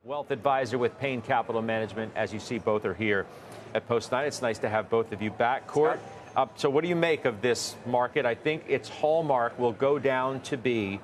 Wealth advisor with Payne Capital Management. As you see, both are here at Post 9. It's nice to have both of you back. Court, so what do you make of this market? I think its hallmark will go down to be,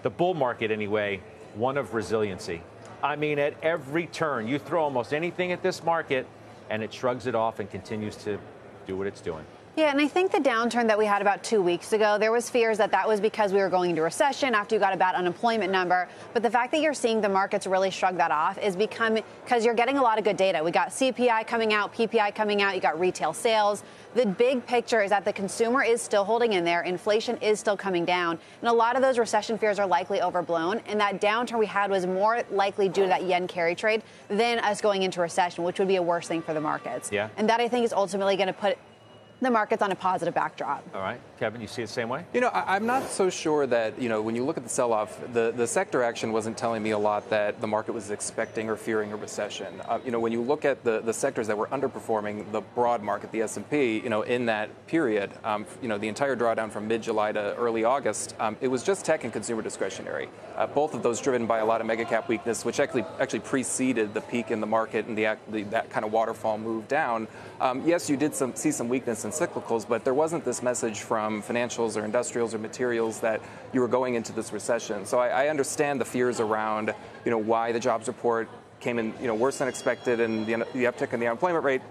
the bull market anyway, one of resiliency. I mean, at every turn, you throw almost anything at this market, and it shrugs it off and continues to do what it's doing. Yeah, and I think the downturn that we had about 2 weeks ago, there was fears that that was because we were going into recession after you got a bad unemployment number. But the fact that you're seeing the markets really shrug that off is because you're getting a lot of good data. We got CPI coming out, PPI coming out, you got retail sales. The big picture is that the consumer is still holding in there. Inflation is still coming down. And a lot of those recession fears are likely overblown. And that downturn we had was more likely due to that yen carry trade than us going into recession, which would be a worse thing for the markets. Yeah. And that, I think, is ultimately going to put the market's on a positive backdrop. All right. Kevin, you see it the same way? You know, I'm not so sure that, when you look at the sell-off, the sector action wasn't telling me a lot that the market was expecting or fearing a recession. When you look at the sectors that were underperforming the broad market, the S&P, in that period, the entire drawdown from mid-July to early August, it was just tech and consumer discretionary. Both of those driven by a lot of mega cap weakness, which actually preceded the peak in the market and that kind of waterfall move down. Yes, you did see some weakness in cyclicals, but there wasn't this message from financials or industrials or materials that you were going into this recession. So I understand the fears around, why the jobs report came in, worse than expected, and the uptick in the unemployment rate,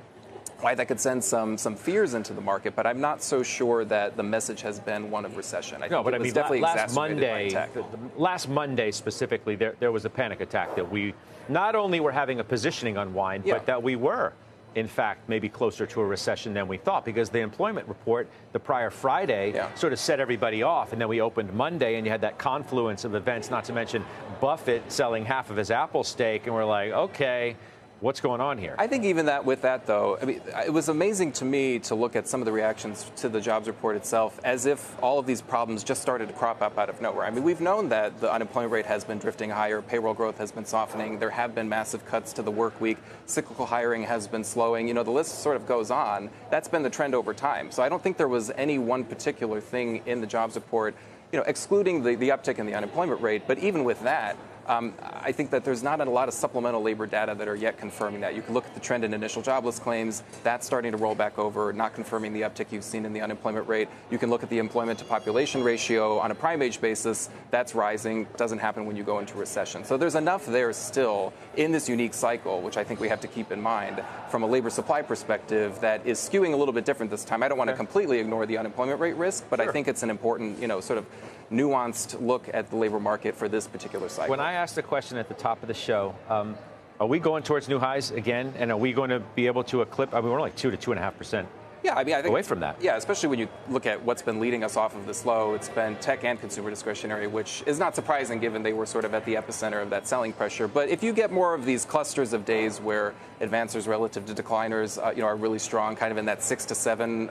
why that could send some fears into the market. But I'm not so sure that the message has been one of recession. I think it was definitely exacerbated by tech. Last Monday specifically, there was a panic attack that we not only were having a positioning unwind, but that we were, in fact, maybe closer to a recession than we thought, because the employment report the prior Friday sort of set everybody off. And then we opened Monday and you had that confluence of events, not to mention Buffett selling half of his Apple stake. And we're like, OK, what's going on here? I think even with that, though, it was amazing to me to look at some of the reactions to the jobs report itself as if all of these problems just started to crop up out of nowhere. I mean, we've known that the unemployment rate has been drifting higher. Payroll growth has been softening. There have been massive cuts to the work week. Cyclical hiring has been slowing. The list sort of goes on. That's been the trend over time. So I don't think there was any one particular thing in the jobs report, excluding the uptick in the unemployment rate. But even with that, I think that there's not a lot of supplemental labor data that are yet confirming that. You can look at the trend in initial jobless claims. That's starting to roll back over, not confirming the uptick you've seen in the unemployment rate. You can look at the employment to population ratio on a prime age basis. That's rising. Doesn't happen when you go into recession. So there's enough there still in this unique cycle, which I think we have to keep in mind from a labor supply perspective, that is skewing a little bit different this time. I don't want to completely ignore the unemployment rate risk, but I think it's an important, sort of nuanced look at the labor market for this particular cycle. When I asked the question at the top of the show, are we going towards new highs again? And are we going to be able to eclipse? I mean, we're like 2 to 2.5%. Yeah, I think away from that. Yeah, especially when you look at what's been leading us off of this low. It's been tech and consumer discretionary, which is not surprising given they were sort of at the epicenter of that selling pressure. But if you get more of these clusters of days where advancers relative to decliners, are really strong, kind of in that 6 to 7,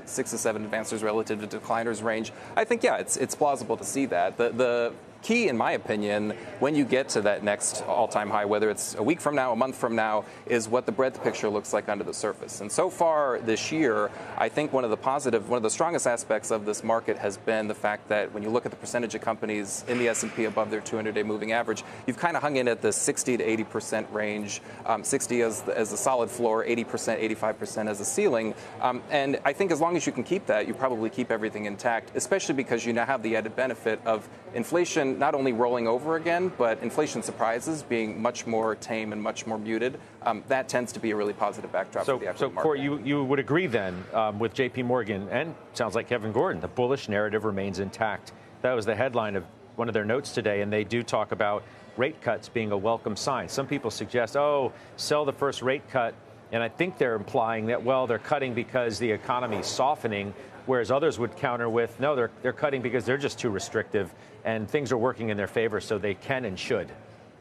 6 to 7 advancers relative to decliners range, I think it's plausible to see that. The key, in my opinion, when you get to that next all-time high, whether it's a week from now, a month from now, is what the breadth picture looks like under the surface. And so far this year, I think one of the strongest aspects of this market has been the fact that when you look at the percentage of companies in the S&P above their 200-day moving average, you've kind of hung in at the 60 to 80% range, 60 as a solid floor, 80%, 85% as a ceiling. And I think as long as you can keep that, you probably keep everything intact, especially because you now have the added benefit of inflation not only rolling over again, but inflation surprises being much more tame and much more muted. That tends to be a really positive backdrop for the equity market. So, Court, you would agree then with J.P. Morgan and sounds like Kevin Gordon, the bullish narrative remains intact. That was the headline of one of their notes today, and they do talk about rate cuts being a welcome sign. Some people suggest, sell the first rate cut, and I think they're implying that, they're cutting because the economy's softening, whereas others would counter with, no, they're cutting because they're just too restrictive and things are working in their favor, so they can and should.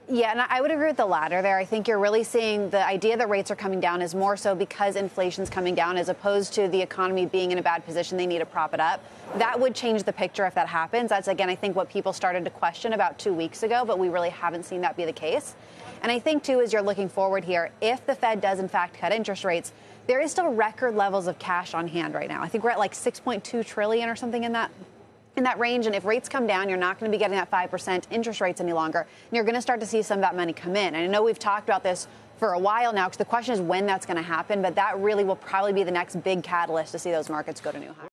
Yeah, and I would agree with the latter there. I think you're really seeing the idea that rates are coming down is more so because inflation's coming down as opposed to the economy being in a bad position. They need to prop it up. That would change the picture if that happens. That's, again, I think what people started to question about 2 weeks ago, but we really haven't seen that be the case. And I think, too, as you're looking forward here, if the Fed does, in fact, cut interest rates, there is still record levels of cash on hand right now. I think we're at like 6.2 trillion or something in that in that range. And if rates come down, you're not going to be getting that 5% interest rates any longer. And you're going to start to see some of that money come in. And I know we've talked about this for a while now, because the question is when that's going to happen. But that really will probably be the next big catalyst to see those markets go to new highs.